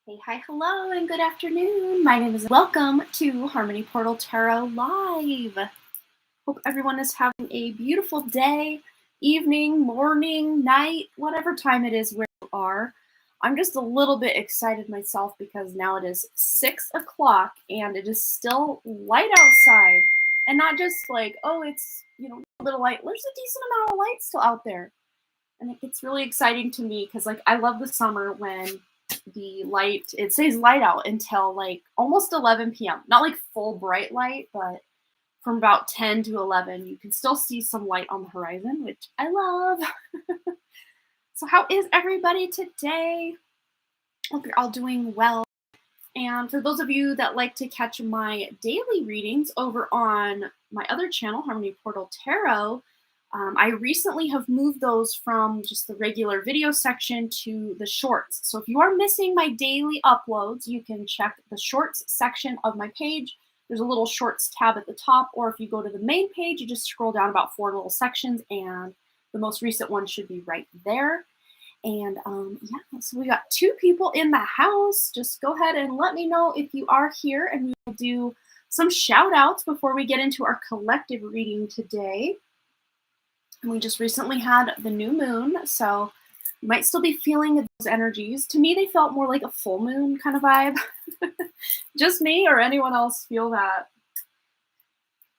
Hey, hi, hello, and good afternoon. My name is Welcome to Harmony Portal Tarot Live. Hope everyone is having a beautiful day, evening, morning, night, whatever time it is where you are. I'm just a little bit excited myself because now it is 6 o'clock and it is still light outside. And not just like, oh, it's, a little light. There's a decent amount of light still out there. And it's really exciting to me because, like, I love the summer when it stays light out until like almost 11 p.m. Not like full bright light, but from about 10 to 11, you can still see some light on the horizon, which I love. So how is everybody today? Hope you're all doing well. And for those of you that like to catch my daily readings over on my other channel, Harmony Portal Tarot, I recently have moved those from just the regular video section to the shorts. So if you are missing my daily uploads, you can check the shorts section of my page. There's a little shorts tab at the top, or if you go to the main page, you just scroll down about 4 little sections and the most recent one should be right there. And yeah, so we got 2 people in the house. Just go ahead and let me know if you are here, and we will do some shout outs before we get into our collective reading today. And we just recently had the new moon, so you might still be feeling those energies. To me, they felt more like a full moon kind of vibe. Just me or anyone else feel that?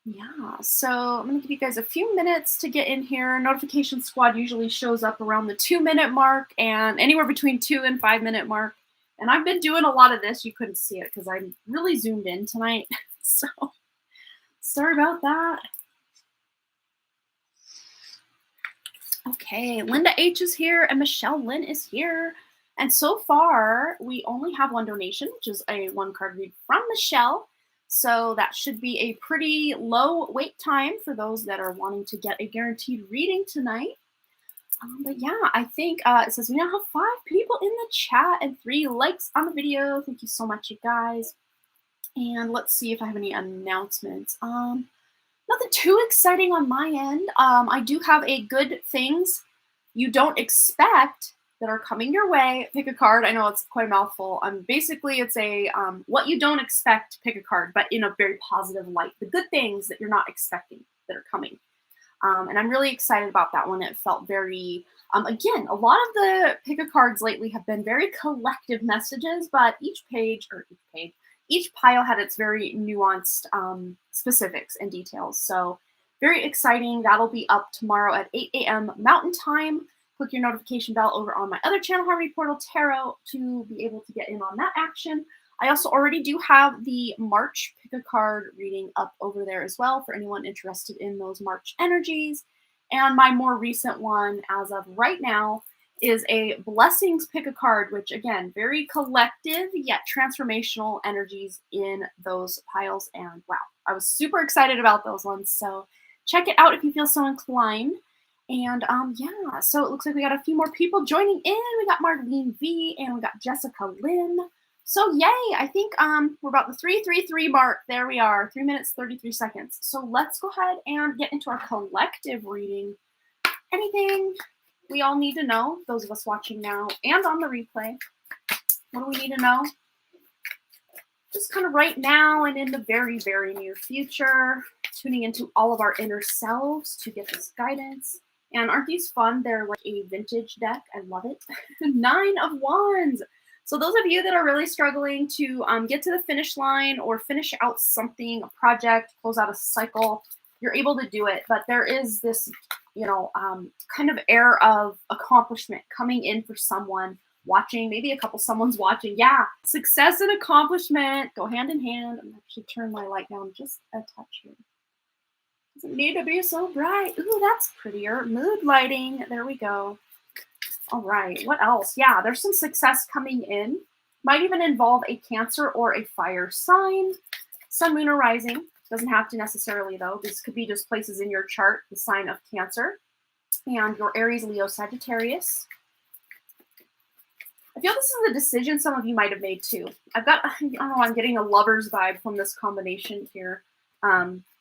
Yeah, so I'm going to give you guys a few minutes to get in here. Notification squad usually shows up around the 2-minute mark and anywhere between 2 and 5-minute mark. And I've been doing a lot of this. You couldn't see it because I'm really zoomed in tonight. So sorry about that. Okay, Linda H is here and Michelle Lynn is here. And so far, we only have one donation, which is a 1-card read from Michelle. So that should be a pretty low wait time for those that are wanting to get a guaranteed reading tonight. But yeah, I think it says we now have 5 people in the chat and 3 likes on the video. Thank you so much, you guys. And let's see if I have any announcements. Nothing too exciting on my end. I do have a good things you don't expect that are coming your way. Pick a card. I know it's quite a mouthful. Basically, it's a what you don't expect, pick a card, but in a very positive light. The good things that you're not expecting that are coming. And I'm really excited about that one. It felt very, again, a lot of the pick a cards lately have been very collective messages, but each pile had its very nuanced specifics and details. So very exciting. That'll be up tomorrow at 8 a.m. Mountain Time. Click your notification bell over on my other channel, Harmony Portal Tarot, to be able to get in on that action. I also already do have the March pick a card reading up over there as well for anyone interested in those March energies. And my more recent one, as of right now, is a blessings pick a card, which again, very collective yet transformational energies in those piles. And wow, I was super excited about those ones. So check it out if you feel so inclined. And yeah, so it looks like we got a few more people joining in. We got Marlene V and we got Jessica Lynn. So yay, I think we're about the 333 mark. There we are, 3 minutes, 33 seconds. So let's go ahead and get into our collective reading. Anything we all need to know, those of us watching now and on the replay? What do we need to know? Just kind of right now and in the very, very near future, tuning into all of our inner selves to get this guidance. And aren't these fun? They're like a vintage deck. I love it. 9 of Wands. So those of you that are really struggling to get to the finish line or finish out something, a project, close out a cycle, you're able to do it. But there is this, kind of air of accomplishment coming in for someone watching, maybe a couple someone's watching. Yeah, success and accomplishment go hand in hand. I'm actually turn my light down just a touch here. Doesn't need to be so bright. Ooh, that's prettier. Mood lighting. There we go. All right, what else? Yeah, there's some success coming in. Might even involve a Cancer or a fire sign. Sun, moon, or rising. Doesn't have to necessarily, though. This could be just places in your chart, the sign of Cancer. And your Aries, Leo, Sagittarius. I feel this is a decision some of you might have made too. I don't know, I'm getting a lover's vibe from this combination here.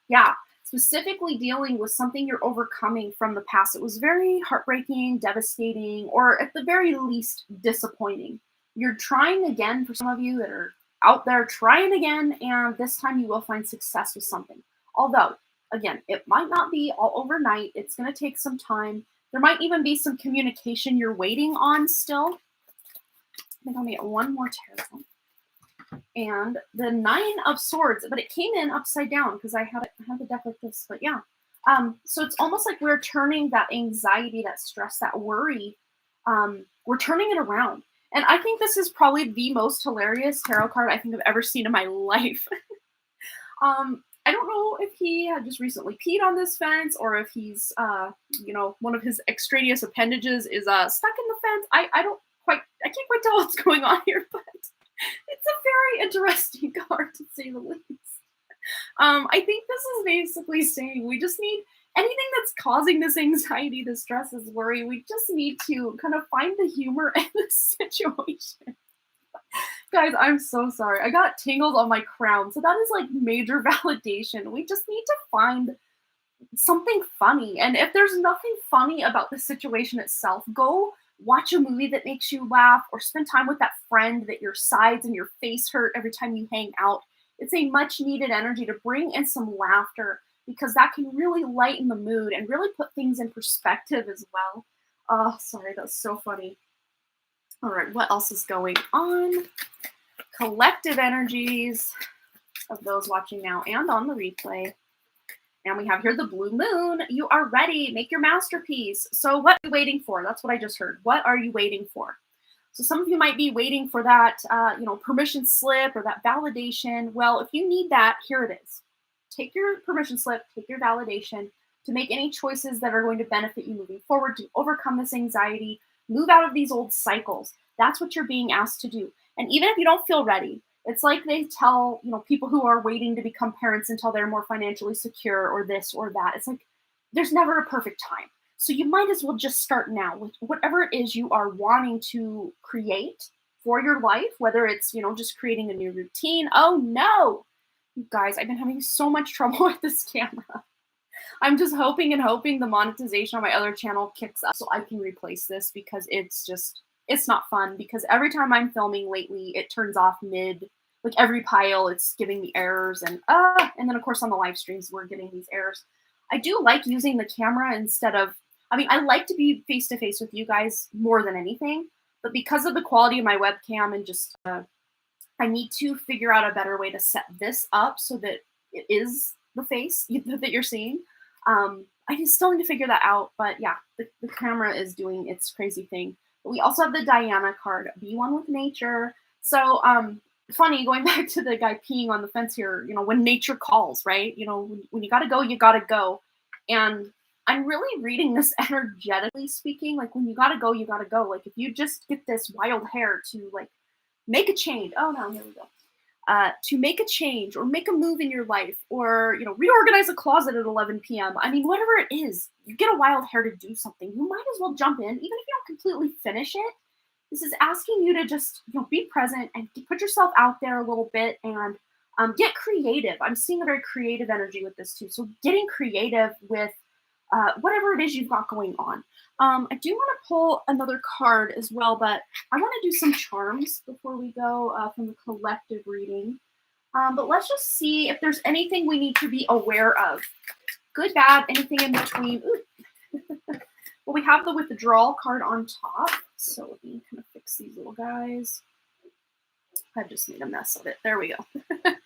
Yeah, specifically dealing with something you're overcoming from the past. It was very heartbreaking, devastating, or at the very least disappointing. You're trying again for some of you that are out there trying again, and this time you will find success with something. Although, again, it might not be all overnight. It's going to take some time. There might even be some communication you're waiting on still. I think I'll get one more tarot. And the 9 of Swords, but it came in upside down because I had the deck like this. But yeah, so it's almost like we're turning that anxiety, that stress, that worry, we're turning it around. And I think this is probably the most hilarious tarot card I think I've ever seen in my life. I don't know if he had just recently peed on this fence or if he's, one of his extraneous appendages is stuck in the fence. I can't quite tell what's going on here, but it's a very interesting card to say the least. I think this is basically saying we just need anything that's causing this anxiety, this stress, this worry. We just need to kind of find the humor in this situation. Guys, I'm so sorry. I got tingles on my crown. So that is like major validation. We just need to find something funny. And if there's nothing funny about the situation itself, go watch a movie that makes you laugh or spend time with that friend that your sides and your face hurt every time you hang out. It's a much needed energy to bring in some laughter because that can really lighten the mood and really put things in perspective as well. Oh, sorry, that's so funny. All right, what else is going on? Collective energies of those watching now and on the replay. And we have here the blue moon. You are ready. Make your masterpiece. So what are you waiting for? That's what I just heard. What are you waiting for? So some of you might be waiting for that, permission slip or that validation. Well, if you need that, here it is. Take your permission slip, take your validation to make any choices that are going to benefit you moving forward, to overcome this anxiety, move out of these old cycles. That's what you're being asked to do. And even if you don't feel ready, it's like they tell, people who are waiting to become parents until they're more financially secure or this or that. It's like there's never a perfect time. So you might as well just start now with whatever it is you are wanting to create for your life, whether it's, just creating a new routine. Oh no, you guys, I've been having so much trouble with this camera. I'm just hoping the monetization on my other channel kicks up so I can replace this because it's not fun because every time I'm filming lately, it turns off mid, like every pile, it's giving me errors and then of course on the live streams, we're getting these errors. I do like using the camera instead of, I like to be face to face with you guys more than anything, but because of the quality of my webcam and just, I need to figure out a better way to set this up so that it is the face that you're seeing. I just still need to figure that out, but yeah, the camera is doing its crazy thing. But we also have the Diana card, be one with nature. So, funny, going back to the guy peeing on the fence here, when nature calls, right? When you gotta go, you gotta go. And I'm really reading this energetically speaking, like when you gotta go, you gotta go. Like if you just get this wild hair to like make a change. Oh no, here we go. To make a change or make a move in your life or, reorganize a closet at 11 p.m. Whatever it is, you get a wild hair to do something, you might as well jump in, even if you don't completely finish it. This is asking you to just, be present and put yourself out there a little bit and get creative. I'm seeing a very creative energy with this too. So getting creative with whatever it is you've got going on. I do want to pull another card as well, but I want to do some charms before we go from the collective reading. But let's just see if there's anything we need to be aware of. Good, bad, anything in between. Well, we have the withdrawal card on top. So let me kind of fix these little guys. I've just made a mess of it. There we go.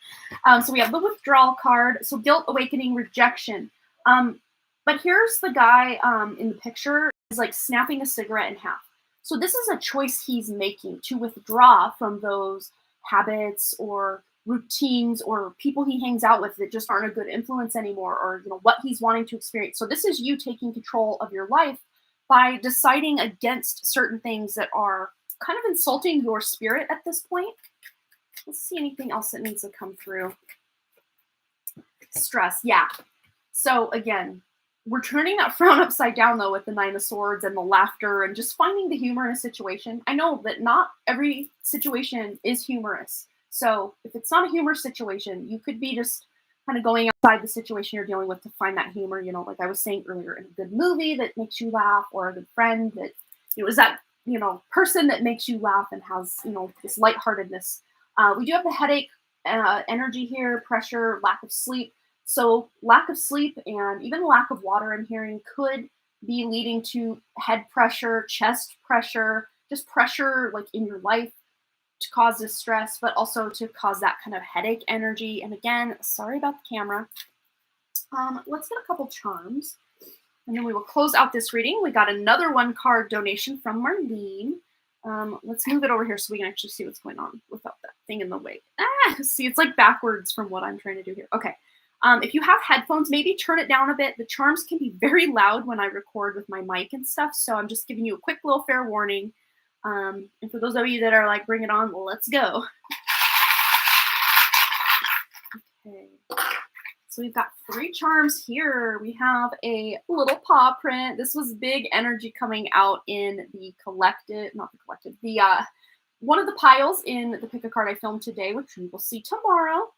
So we have the withdrawal card. So guilt, awakening, rejection. But here's the guy in the picture is like snapping a cigarette in half. So this is a choice he's making to withdraw from those habits or routines or people he hangs out with that just aren't a good influence anymore or what he's wanting to experience. So this is you taking control of your life by deciding against certain things that are kind of insulting your spirit at this point. Let's see anything else that needs to come through. Stress, yeah. So again, we're turning that frown upside down, though, with the 9 of Swords and the laughter and just finding the humor in a situation. I know that not every situation is humorous. So if it's not a humorous situation, you could be just kind of going outside the situation you're dealing with to find that humor, like I was saying earlier, in a good movie that makes you laugh or a good friend that, is that person that makes you laugh and has, this lightheartedness. We do have the headache energy here, pressure, lack of sleep. So lack of sleep and even lack of water in hearing could be leading to head pressure, chest pressure, just pressure like in your life to cause this stress, but also to cause that kind of headache energy. And again, sorry about the camera. Let's get a couple charms. And then we will close out this reading. We got another 1 card donation from Marlene. Let's move it over here so we can actually see what's going on without that thing in the way. See, it's like backwards from what I'm trying to do here. Okay. If you have headphones, maybe turn it down a bit. The charms can be very loud when I record with my mic and stuff. So I'm just giving you a quick little fair warning. And for those of you that are like, bring it on, let's go. Okay. So we've got 3 charms here. We have a little paw print. This was big energy coming out in the one of the piles in the pick a card I filmed today, which we will see tomorrow.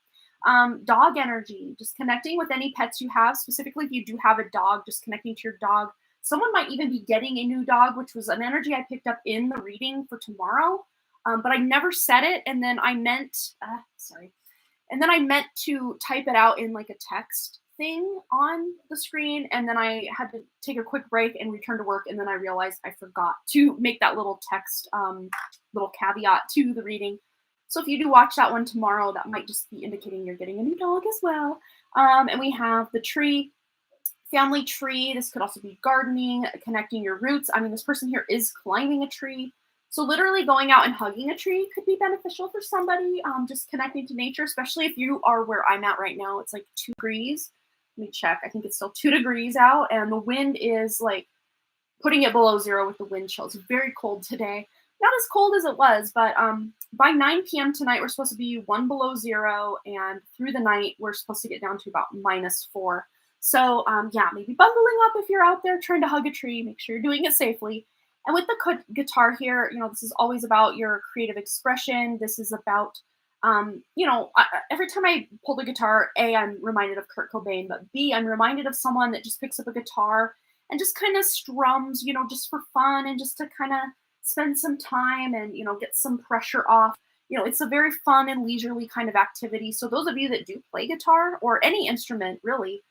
Dog energy, just connecting with any pets you have. Specifically, if you do have a dog, just connecting to your dog. Someone might even be getting a new dog, which was an energy I picked up in the reading for tomorrow. But I never said it, and then I meant, And then I meant to type it out in like a text thing on the screen. And then I had to take a quick break and return to work. And then I realized I forgot to make that little text, little caveat to the reading. So if you do watch that one tomorrow, that might just be indicating you're getting a new dog as well. And we have the tree, family tree. This could also be gardening, connecting your roots. I mean, this person here is climbing a tree. So literally going out and hugging a tree could be beneficial for somebody, just connecting to nature, especially if you are where I'm at right now. It's like 2 degrees. Let me check. I think it's still 2 degrees out, and the wind is like putting it below 0 with the wind chill. It's very cold today. Not as cold as it was, but by 9 p.m. tonight, we're supposed to be 1 below 0, and through the night, we're supposed to get down to about -4. So yeah, maybe bundling up if you're out there trying to hug a tree. Make sure you're doing it safely. And with the guitar here, this is always about your creative expression. This is about, every time I pull the guitar, A, I'm reminded of Kurt Cobain, but B, I'm reminded of someone that just picks up a guitar and just kind of strums, just for fun and just to kind of spend some time and, get some pressure off. It's a very fun and leisurely kind of activity. So those of you that do play guitar or any instrument, really,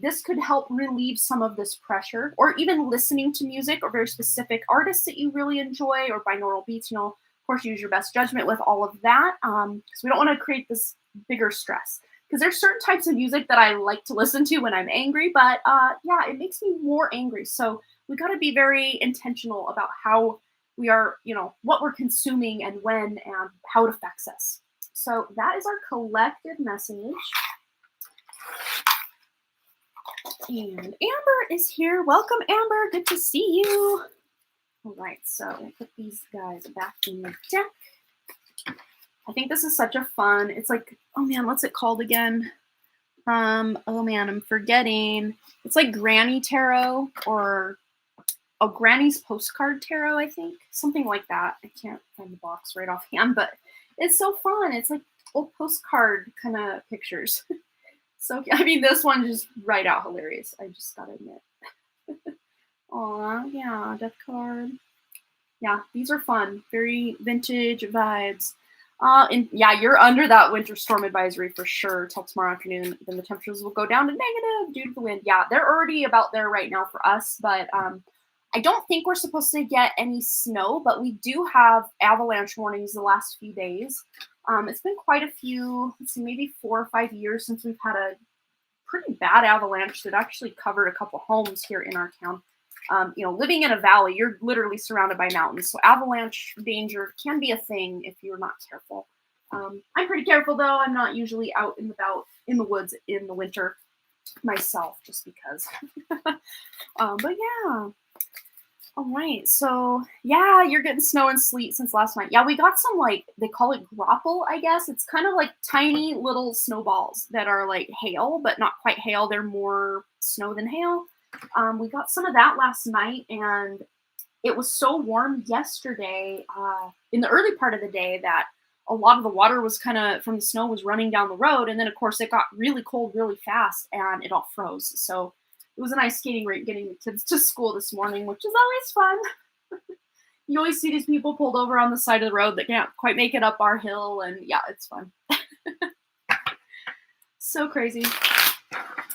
this could help relieve some of this pressure, or even listening to music or very specific artists that you really enjoy, or binaural beats. Of course, use your best judgment with all of that, because we don't want to create this bigger stress. Because there's certain types of music that I like to listen to when I'm angry, but yeah, it makes me more angry. So we got to be very intentional about how we are, what we're consuming and when and how it affects us. So that is our collective message. And Amber is here. Welcome, Amber. Good to see you. All right, so we'll put these guys back in the deck. I think this is such a fun, it's like, oh man, what's it called again? Oh man, I'm forgetting. It's like Granny Tarot or Granny's Postcard Tarot, I think. Something like that. I can't find the box right offhand, but it's so fun. It's like old postcard kind of pictures. So, I mean, this one just right out hilarious. I just gotta admit. Aw, yeah, death card. Yeah, these are fun. Very vintage vibes. And yeah, you're under that winter storm advisory for sure till tomorrow afternoon. Then the temperatures will go down to negative due to the wind. Yeah, they're already about there right now for us, but I don't think we're supposed to get any snow, but we do have avalanche warnings the last few days. It's been quite a few, let's see, maybe 4 or 5 years since we've had a pretty bad avalanche that actually covered a couple homes here in our town. Living in a valley, you're literally surrounded by mountains. So avalanche danger can be a thing if you're not careful. I'm pretty careful though. I'm not usually out and about in the woods in the winter myself, just because. But yeah. All right, so yeah, you're getting snow and sleet since last night. Yeah, we got some, like, they call it grapple, I guess. It's kind of like tiny little snowballs that are like hail, but not quite hail. They're more snow than hail. We got some of that last night, and it was so warm yesterday in the early part of the day that a lot of the water was kind of from the snow was running down the road. And then, of course, it got really cold really fast, and it all froze. So it was a nice skating rink getting the kids to school this morning, which is always fun. You always see these people pulled over on the side of the road that can't quite make it up our hill, and yeah, it's fun. So crazy.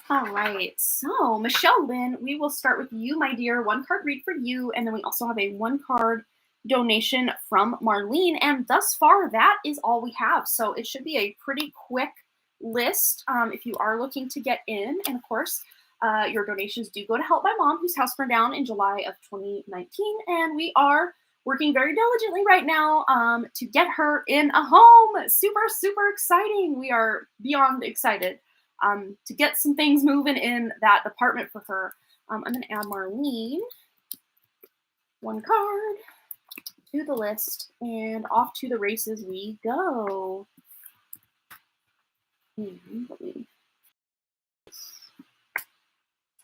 All right, so Michelle Lynn, we will start with you, my dear. One card read for you, and then we also have a one card donation from Marlene, and thus far that is all we have. So it should be a pretty quick list if you are looking to get in, and of course your donations do go to help my mom, whose house burned down in July of 2019, and we are working very diligently right now to get her in a home. Super exciting. We are beyond excited to get some things moving in that department for her. I'm going to add Marlene, one card to the list, and off to the races we go.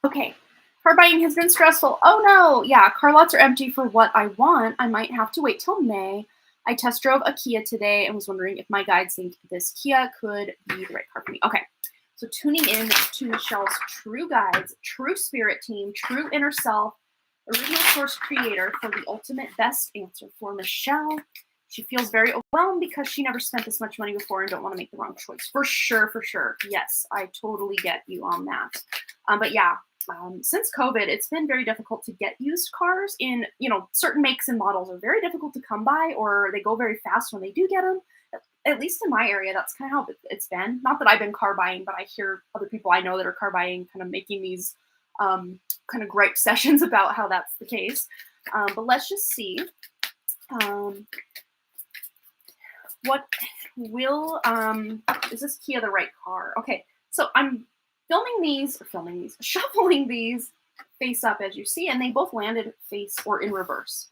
Okay, car buying has been stressful. Oh no, yeah, car lots are empty for what I want. I might have to wait till May. I test drove a Kia today and was wondering if my guides think this Kia could be the right car for me. Okay, so tuning in to Michelle's True Guides, True Spirit Team, True Inner Self, Original Source Creator for the ultimate best answer for Michelle. She feels very overwhelmed because she never spent this much money before and don't want to make the wrong choice. For sure. Yes, I totally get you on that. But yeah, since COVID, it's been very difficult to get used cars in, certain makes and models are very difficult to come by, or they go very fast when they do get them. At least in my area, that's kind of how it's been. Not that I've been car buying, but I hear other people I know that are car buying kind of making these kind of gripe sessions about how that's the case. But let's just see. What will, is this Kia the right car? Okay, so I'm shuffling these face up as you see, and they both landed face or in reverse.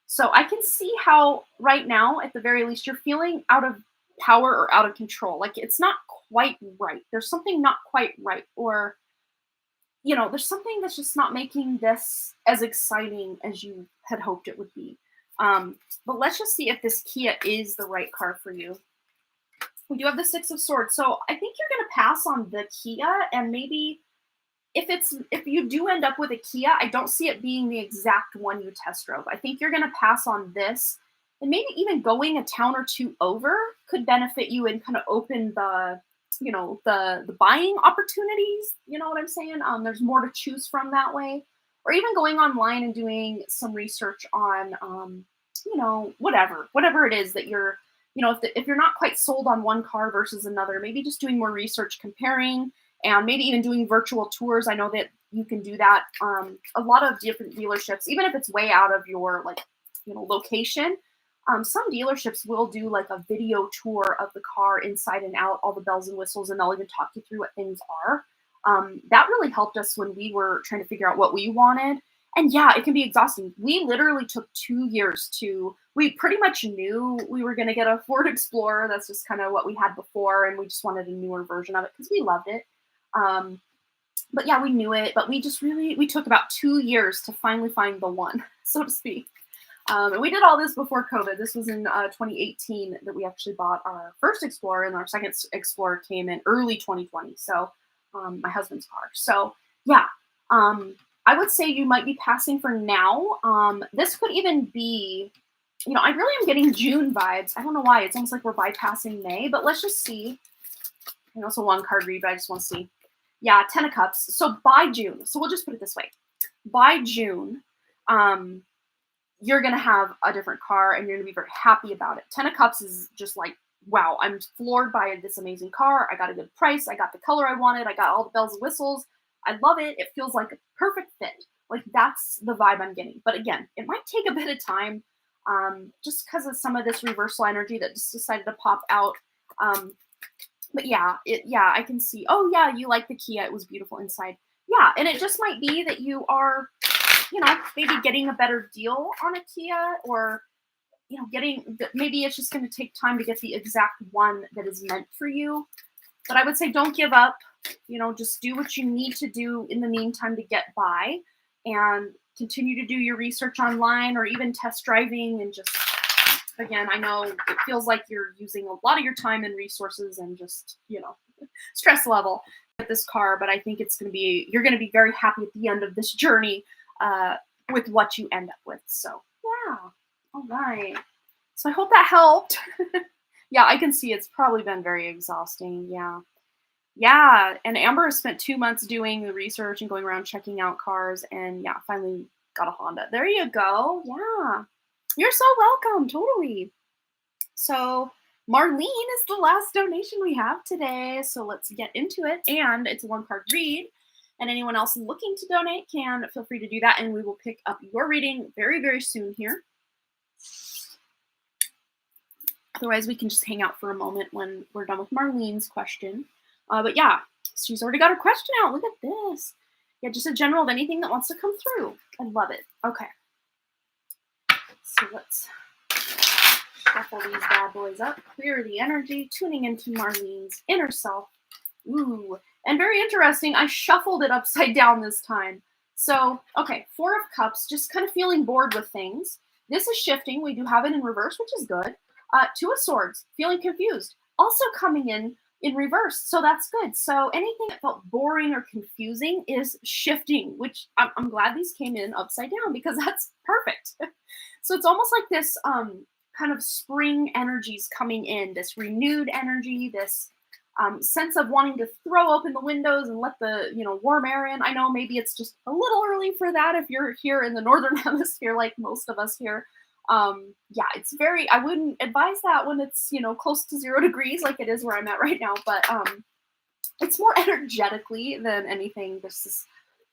So I can see how right now, at the very least, you're feeling out of power or out of control. Like it's not quite right. There's something not quite right, or, there's something that's just not making this as exciting as you had hoped it would be. But let's just see if this Kia is the right car for you. We do have the Six of Swords. So I think you're going to pass on the Kia, and maybe if you do end up with a Kia, I don't see it being the exact one you test drove. I think you're going to pass on this, and maybe even going a town or two over could benefit you and kind of open the, the buying opportunities. You know what I'm saying? There's more to choose from that way. Or even going online and doing some research on, whatever it is that you're, if you're not quite sold on one car versus another, maybe just doing more research, comparing, and maybe even doing virtual tours. I know that you can do that. A lot of different dealerships, even if it's way out of your location, some dealerships will do like a video tour of the car inside and out, all the bells and whistles, and they'll even talk you through what things are. That really helped us when we were trying to figure out what we wanted. And yeah, it can be exhausting. We literally took 2 years we pretty much knew we were going to get a Ford Explorer. That's just kind of what we had before. And we just wanted a newer version of it because we loved it. But yeah, we knew it, but we took about 2 years to finally find the one, so to speak. And we did all this before COVID. This was in 2018 that we actually bought our first Explorer, and our second Explorer came in early 2020. So my husband's car. So yeah, I would say you might be passing for now. This could even be, I really am getting June vibes. I don't know why. It's almost like we're bypassing May, but let's just see. And also one card read, but I just want to see. Yeah, 10 of Cups. So by June, so we'll just put it this way. By June, you're going to have a different car and you're going to be very happy about it. 10 of Cups is just like, wow, I'm floored by this amazing car. I got a good price. I got the color I wanted. I got all the bells and whistles. I love it. It feels like a perfect fit. Like that's the vibe I'm getting. But again, it might take a bit of time just because of some of this reversal energy that just decided to pop out. But yeah, I can see, oh yeah, you like the Kia. It was beautiful inside. Yeah, and it just might be that you are, maybe getting a better deal on a Kia, or maybe it's just going to take time to get the exact one that is meant for you. But I would say don't give up. Just do what you need to do in the meantime to get by, and continue to do your research online or even test driving. And just, again, I know it feels like you're using a lot of your time and resources and just, stress level with this car. But I think you're going to be very happy at the end of this journey with what you end up with. So yeah. All right. So I hope that helped. Yeah, I can see it's probably been very exhausting. Yeah. Yeah. And Amber has spent 2 months doing the research and going around checking out cars and yeah, finally got a Honda. There you go. Yeah. You're so welcome. Totally. So Marlene is the last donation we have today. So let's get into it. And it's a one card read. And anyone else looking to donate can feel free to do that. And we will pick up your reading very, very soon here. Otherwise, we can just hang out for a moment when we're done with Marlene's question. But yeah, she's already got her question out. Look at this. Yeah, just a general of anything that wants to come through. I love it. Okay. So let's shuffle these bad boys up, clear the energy, tuning into Marlene's inner self. Ooh, and very interesting, I shuffled it upside down this time. So, okay, Four of Cups, just kind of feeling bored with things. This is shifting. We do have it in reverse, which is good. Two of Swords, feeling confused. Also coming in reverse, so that's good. So anything that felt boring or confusing is shifting, which I'm glad these came in upside down because that's perfect. So it's almost like this kind of spring energies coming in, this renewed energy, this sense of wanting to throw open the windows and let the warm air in. I know maybe it's just a little early for that if you're here in the northern hemisphere like most of us here. Yeah, it's I wouldn't advise that when it's close to 0 degrees like it is where I'm at right now, but it's more energetically than anything. This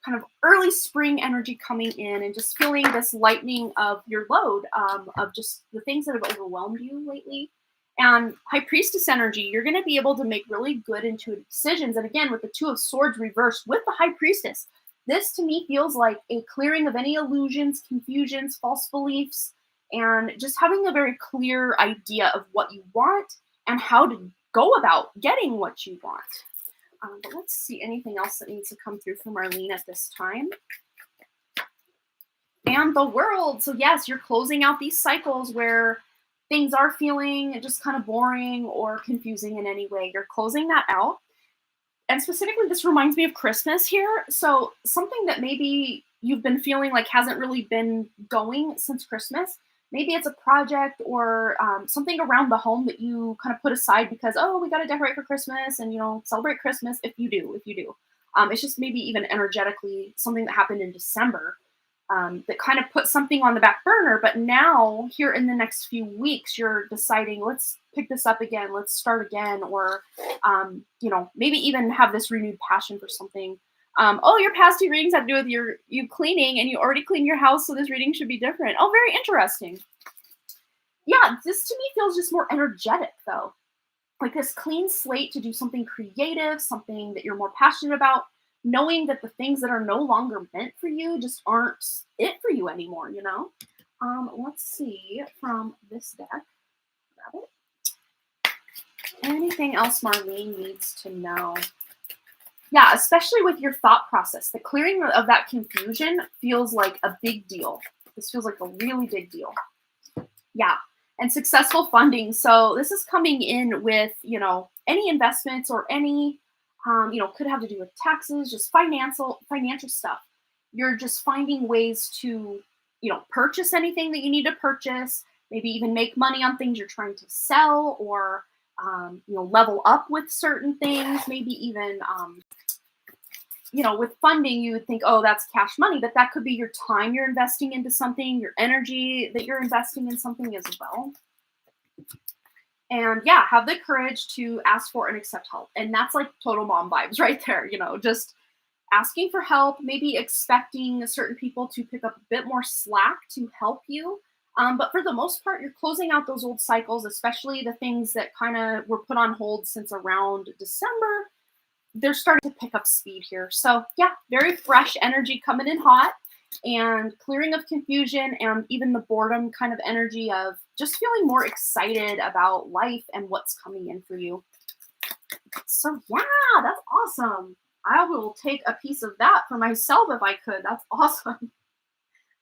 kind of early spring energy coming in and just feeling this lightening of your load of just the things that have overwhelmed you lately. And High Priestess energy, you're going to be able to make really good intuitive decisions. And again, with the Two of Swords reversed with the High Priestess, this to me feels like a clearing of any illusions, confusions, false beliefs, and just having a very clear idea of what you want and how to go about getting what you want. But let's see anything else that needs to come through from Marlene at this time. And the World. So yes, you're closing out these cycles where things are feeling just kind of boring or confusing in any way. You're closing that out. And specifically, this reminds me of Christmas here. So something that maybe you've been feeling like hasn't really been going since Christmas. Maybe it's a project or something around the home that you kind of put aside because, oh, we got to decorate for Christmas and, celebrate Christmas if you do. It's just maybe even energetically something that happened in December that kind of put something on the back burner. But now here in the next few weeks, you're deciding, let's pick this up again. Let's start again. Or, maybe even have this renewed passion for something. Your past two readings have to do with you cleaning and you already cleaned your house, so this reading should be different. Oh, very interesting. Yeah, this to me feels just more energetic though. Like this clean slate to do something creative, something that you're more passionate about, knowing that the things that are no longer meant for you just aren't it for you anymore, Let's see from this deck. Grab it. Anything else Marlene needs to know? Yeah, especially with your thought process. The clearing of that confusion feels like a big deal. This feels like a really big deal. Yeah, and successful funding. So this is coming in with, any investments or any, could have to do with taxes, just financial stuff. You're just finding ways to, purchase anything that you need to purchase, maybe even make money on things you're trying to sell or, level up with certain things, maybe even, with funding, you would think, oh, that's cash money, but that could be your time you're investing into something, your energy that you're investing in something as well. And yeah, have the courage to ask for and accept help. And that's like total mom vibes right there, just asking for help, maybe expecting certain people to pick up a bit more slack to help you. But for the most part, you're closing out those old cycles, especially the things that kind of were put on hold since around December. They're starting to pick up speed here. So yeah, very fresh energy coming in hot and clearing of confusion and even the boredom kind of energy of just feeling more excited about life and what's coming in for you. So yeah, that's awesome. I will take a piece of that for myself if I could. That's awesome.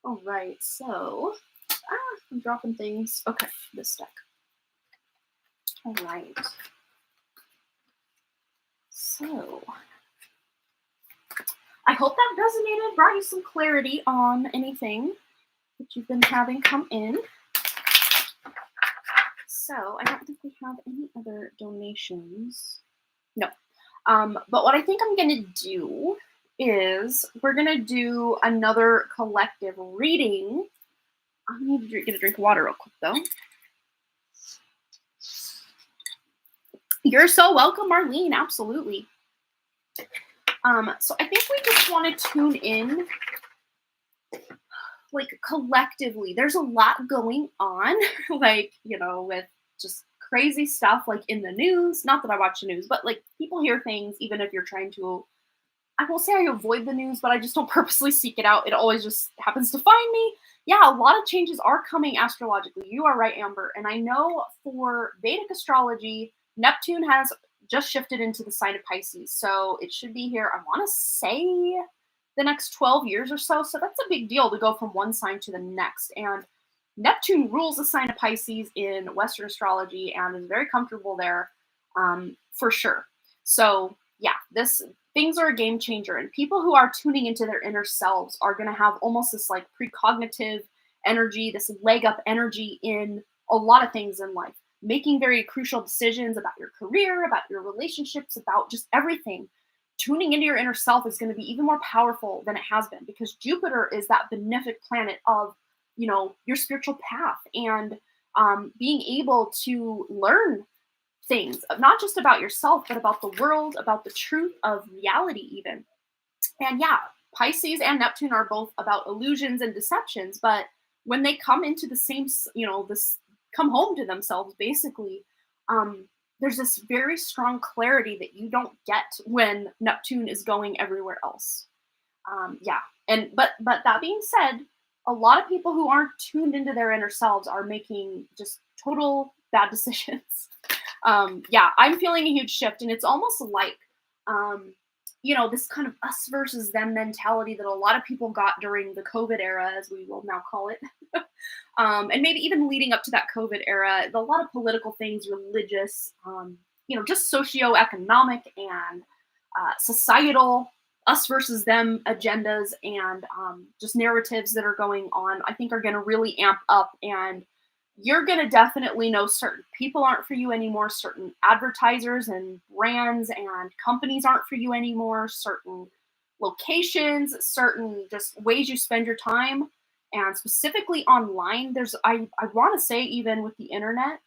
All right, so I'm dropping things. Okay, this deck. All right. So I hope that resonated, brought you some clarity on anything that you've been having come in. So I don't think we have any other donations. No. But what I think I'm gonna do is we're gonna do another collective reading. I'm gonna get a drink of water real quick though. You're so welcome, Marlene. Absolutely. So I think we just want to tune in, like collectively. There's a lot going on, like with just crazy stuff, like in the news. Not that I watch the news, but like people hear things, even if you're trying to. I won't say I avoid the news, but I just don't purposely seek it out. It always just happens to find me. Yeah, a lot of changes are coming astrologically. You are right, Amber. And I know for Vedic astrology, Neptune has just shifted into the sign of Pisces. So it should be here, I want to say the next 12 years or so. So that's a big deal to go from one sign to the next. And Neptune rules the sign of Pisces in Western astrology and is very comfortable there for sure. So yeah, things are a game changer, and people who are tuning into their inner selves are going to have almost this like precognitive energy, this leg up energy in a lot of things in life, making very crucial decisions about your career, about your relationships, about just everything. Tuning into your inner self is going to be even more powerful than it has been, because Jupiter is that benefic planet of your spiritual path, and being able to learn things, not just about yourself, but about the world, about the truth of reality even. And yeah, Pisces and Neptune are both about illusions and deceptions, but when they come into the same, this come home to themselves, basically, there's this very strong clarity that you don't get when Neptune is going everywhere else. Yeah, but that being said, a lot of people who aren't tuned into their inner selves are making just total bad decisions. Yeah, I'm feeling a huge shift, and it's almost like, this kind of us versus them mentality that a lot of people got during the COVID era, as we will now call it. And maybe even leading up to that COVID era, a lot of political things, religious, just socioeconomic and societal us versus them agendas, and just narratives that are going on, I think are going to really amp up, and you're going to definitely know certain people aren't for you anymore, certain advertisers and brands and companies aren't for you anymore, certain locations, certain just ways you spend your time, and specifically online. I want to say, even with the internet,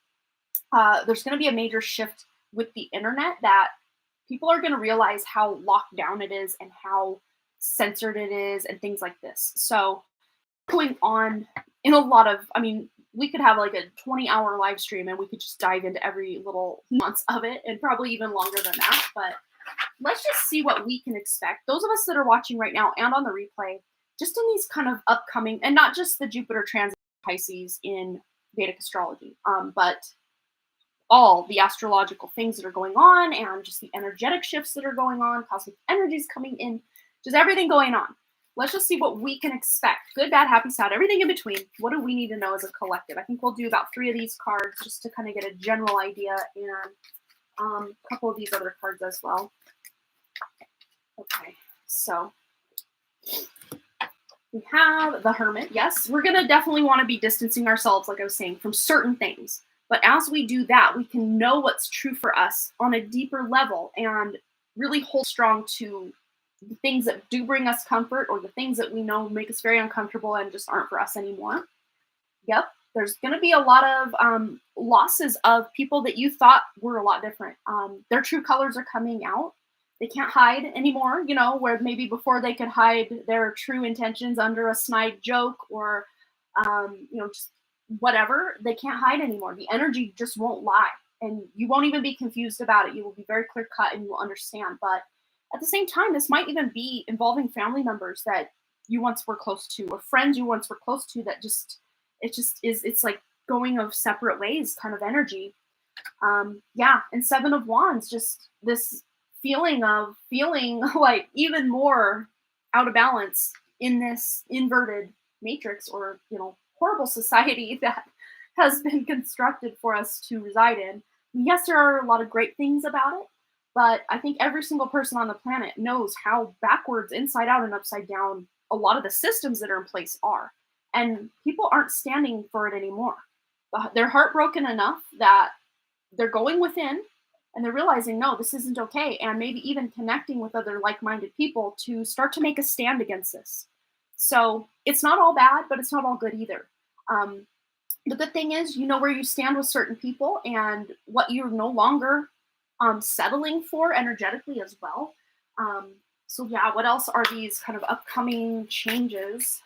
there's going to be a major shift with the internet, that people are going to realize how locked down it is and how censored it is and things like this. So going on in a lot of, we could have like a 20-hour live stream and we could just dive into every little nuance of it, and probably even longer than that. But let's just see what we can expect. Those of us that are watching right now and on the replay, just in these kind of upcoming, and not just the Jupiter transit Pisces in Vedic astrology, but all the astrological things that are going on, and just the energetic shifts that are going on, cosmic energies coming in, just everything going on. Let's just see what we can expect. Good, bad, happy, sad, everything in between. What do we need to know as a collective? I think we'll do about 3 of these cards just to kind of get a general idea, and a couple of these other cards as well. Okay, so we have the Hermit. Yes, we're going to definitely want to be distancing ourselves, like I was saying, from certain things. But as we do that, we can know what's true for us on a deeper level, and really hold strong to the things that do bring us comfort, or the things that we know make us very uncomfortable and just aren't for us anymore. Yep, there's going to be a lot of losses of people that you thought were a lot different. Their true colors are coming out. They can't hide anymore, where maybe before they could hide their true intentions under a snide joke, or, just whatever. They can't hide anymore. The energy just won't lie, and you won't even be confused about it. You will be very clear cut and you will understand. But at the same time, this might even be involving family members that you once were close to, or friends you once were close to, that it's like going of separate ways kind of energy. Yeah, and 7 of Wands, just this feeling of feeling like even more out of balance in this inverted matrix, or horrible society that has been constructed for us to reside in. Yes, there are a lot of great things about it, but I think every single person on the planet knows how backwards, inside out, and upside down a lot of the systems that are in place are. And people aren't standing for it anymore. They're heartbroken enough that they're going within and they're realizing, no, this isn't okay. And maybe even connecting with other like minded people to start to make a stand against this. So it's not all bad, but it's not all good either. Um, the good thing is, you know where you stand with certain people and what you're no longer settling for energetically as well. Um, so, yeah, what else are these kind of upcoming changes?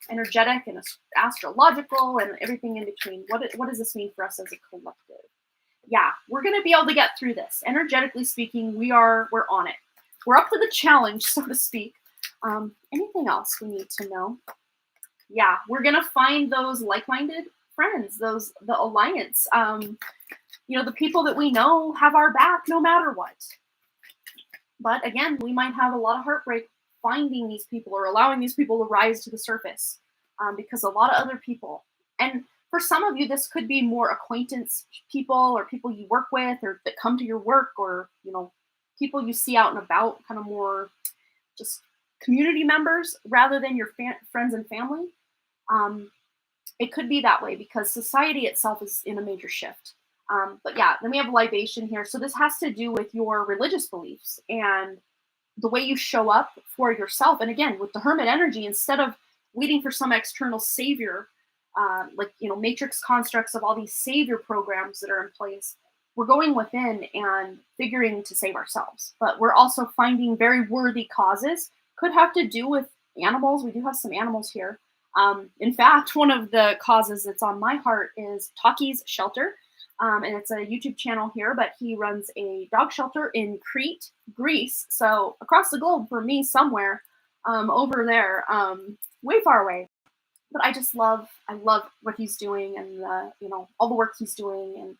Energetic and astrological and everything in between. What does this mean for us as a collective? Yeah, we're going to be able to get through this. Energetically speaking, we're on it. We're up for the challenge, so to speak. Anything else we need to know? Yeah, we're going to find those like-minded friends, the alliance. The people that we know have our back no matter what. But again, we might have a lot of heartbreak finding these people or allowing these people to rise to the surface, because a lot of other people, and for some of you, this could be more acquaintance people or people you work with or that come to your work, or, people you see out and about, kind of more just community members rather than your friends and family. It could be that way because society itself is in a major shift. But yeah, then we have libation here. So this has to do with your religious beliefs and the way you show up for yourself. And again, with the hermit energy, instead of waiting for some external savior, matrix constructs of all these savior programs that are in place, we're going within and figuring to save ourselves. But we're also finding very worthy causes. Could have to do with animals. We do have some animals here. In fact, one of the causes that's on my heart is Taki's Shelter. And it's a YouTube channel here, but he runs a dog shelter in Crete, Greece. So across the globe for me somewhere over there, way far away. But I love what he's doing and, all the work he's doing.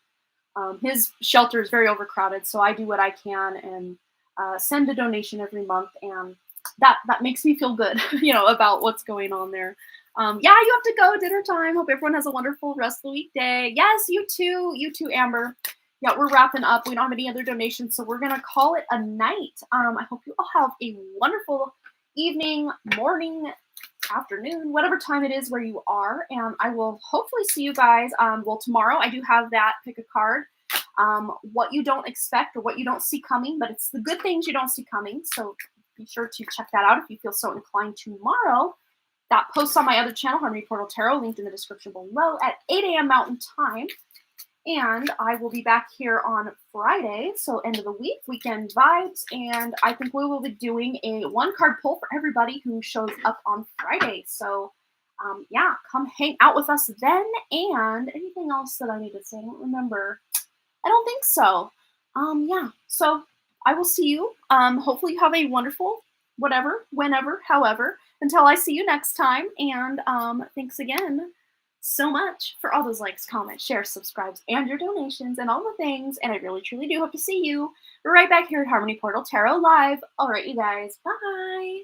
And his shelter is very overcrowded. So I do what I can and send a donation every month. And that makes me feel good, about what's going on there. Yeah, you have to go. Dinner time. Hope everyone has a wonderful rest of the weekday. Yes, you too. You too, Amber. Yeah, we're wrapping up. We don't have any other donations, so we're going to call it a night. I hope you all have a wonderful evening, morning, afternoon, whatever time it is where you are. And I will hopefully see you guys. Tomorrow I do have that pick a card. What you don't expect or what you don't see coming, but it's the good things you don't see coming. So be sure to check that out if you feel so inclined tomorrow. That posts on my other channel, Harmony Portal Tarot, linked in the description below at 8 a.m. Mountain Time. And I will be back here on Friday, so end of the week, weekend vibes. And I think we will be doing a one-card pull for everybody who shows up on Friday. So, yeah, come hang out with us then. And anything else that I need to say? I don't remember. I don't think so. Yeah, so I will see you. Hopefully you have a wonderful whatever, whenever, however, until I see you next time. And thanks again so much for all those likes, comments, shares, subscribes, and your donations and all the things. And I really, truly do hope to see you right back here at Harmony Portal Tarot Live. All right, you guys. Bye.